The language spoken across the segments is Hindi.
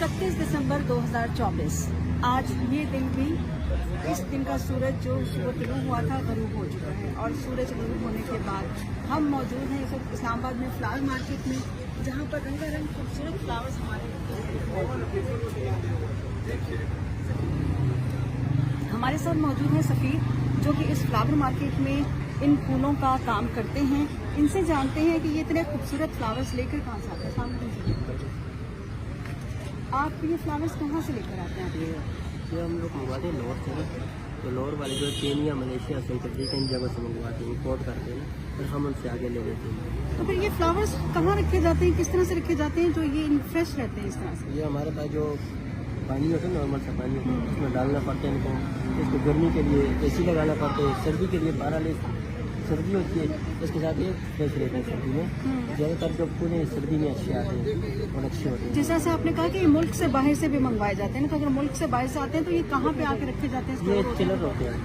31 दिसंबर 2024 आज ये दिन भी, इस दिन का सूरज जो सुबह तुलू हुआ था गरूब हो चुका है और सूरज गरूब होने के बाद हम मौजूद हैं इस वक्त इस्लामाबाद में फ्लावर मार्केट में, जहाँ पर रंगारंग खूबसूरत फ्लावर्स हमारे साथ मौजूद हैं सफ़ीर, जो कि इस फ्लावर मार्केट में इन फूलों का काम करते हैं। इनसे जानते हैं कि ये इतने खूबसूरत फ्लावर्स लेकर कहाँ से आते हैं। आप ये फ्लावर्स कहाँ से लेकर आते हैं? ये हम लोग मंगवाते हैं लोर से, तो लोर वाले जो केनिया, मलेशिया, सेंचुरी इन जगह से मंगवाते हैं, इम्पोर्ट करते हैं और हम उनसे आगे ले लेते हैं। तो फिर ये फ्लावर्स कहाँ रखे जाते हैं, किस तरह से रखे जाते हैं जो ये फ्रेश रहते हैं इस तरह से? ये हमारे पास जो पानी होता है, नॉर्मल सा पानी होता है, उसमें डालना पड़ता है इनको। इसको गर्मी के लिए एसी लगाना पड़ता है, सर्दी के लिए 12 ले सर्दी होती है, इसके साथ ये फ्रेश रहते हैं। सर्दी में ज़्यादातर जो फूल हैं सर्दी में अच्छे आते हैं और अच्छे होते हैं। जैसा से आपने कहा कि ये मुल्क से बाहर से भी मंगवाए जाते हैं ना, तो अगर मुल्क से बाहर से आते हैं तो ये कहाँ पे आके रखे जाते हैं? ये चिलर होते हैं,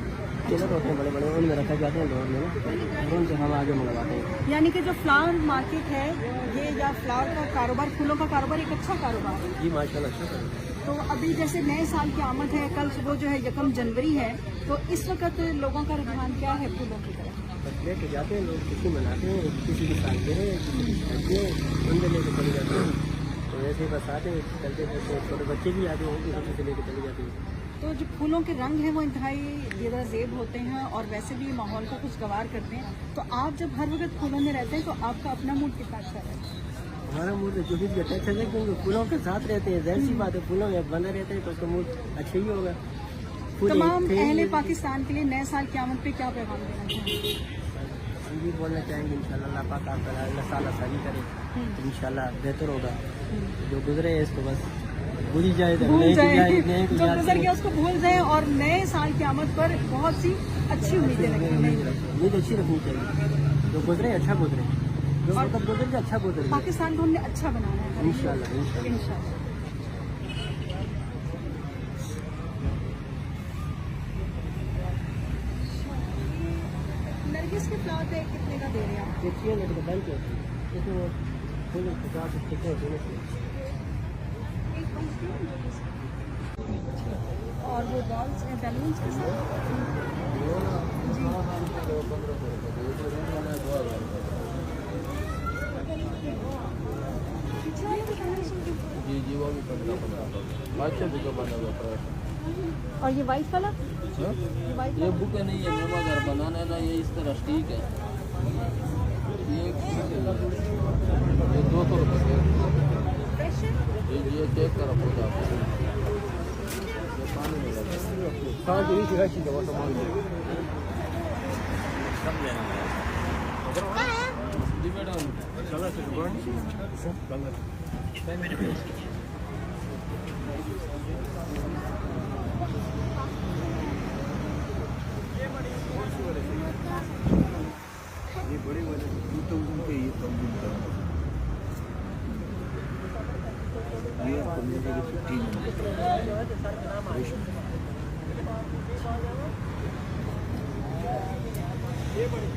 चिलर होते हैं बड़े बड़े, उनमें रखे जाते हैं लोर में, उनसे हम आगे मंगवाते हैं। यानी कि जो फ्लावर मार्केट है ये, या फ्लावर का कारोबार, फूलों का कारोबार एक अच्छा कारोबार है। जी माशाल्लाह, अच्छा है। तो अभी जैसे नए साल की आमद है, कल सुबह जो है 1 जनवरी है, तो इस वक्त लोगों का रुझान क्या है फूलों की तरफ? लेके जाते हैं लोग, खुशी मनाते हैं, किसी की सालगिरह है, किसी की शादी है, उनसे लेके चले जाते हैं। तो ऐसे बस आते हैं, चलते फिरते, छोटे बच्चे भी आते हैं, उनकी खुशी से लेके चले जाते हैं। तो जो फूलों के रंग हैं वो इंतहाई बेदाज़ेब होते हैं और वैसे भी माहौल को कुछ गवार करते हैं। तो आप जब हर वक्त फूलों में रहते हैं तो आपका अपना मूड कितना अच्छा रहता है? हमारा मूड जो भी अच्छा है, क्योंकि फूलों के साथ रहते हैं, जाहिर सी बात है, फूलों में बंधा रहते हैं तो उसका मूड अच्छा ही होगा। तमाम अहले पाकिस्तान के लिए नए साल की आमद पे क्या पैगाम देना चाहेंगे? हम भी बोलना चाहेंगे इंशाल्लाह अल्लाह पाक आपका अगला साल आसानी करे, इंशाल्लाह बेहतर होगा। जो गुजरे है इसको बस भूल ही जाए, भूल जाए, जो गुजर गया उसको भूल जाए और नए साल की आमद पर बहुत सी अच्छी उम्मीदें रखें। उम्मीद अच्छी रखनी चाहिए, जो गुजरे अच्छा गुजरे, जो मतलब गुजर अच्छा गुजरे। पाकिस्तान को हमने अच्छा बनाना है इंशाल्लाह, इंशाल्लाह, इंशाल्लाह। नरगिस के फ्लावर पे कितने का दे रहे हैं आप? देखिए मेरे को बैंक होती है, इसमें वो फूल 50 रुपये होते और वो बॉल्स बैलून्स के साथ जी जी, वो भी 15 अच्छा बुका बना हुआ है। और ये वाइट वाला, ये बुके नहीं है, मेरा घर बनाना है ना, ये इस तरह स्टिक है, ये 200 रुपये फ्रेश है। ये चेक करो खुद आप, ये पानी में लगा जी मैडम। ये बड़े वाले 2000 के, ये 1000 का, ये कम्युनिटी के 15 ये बड़ी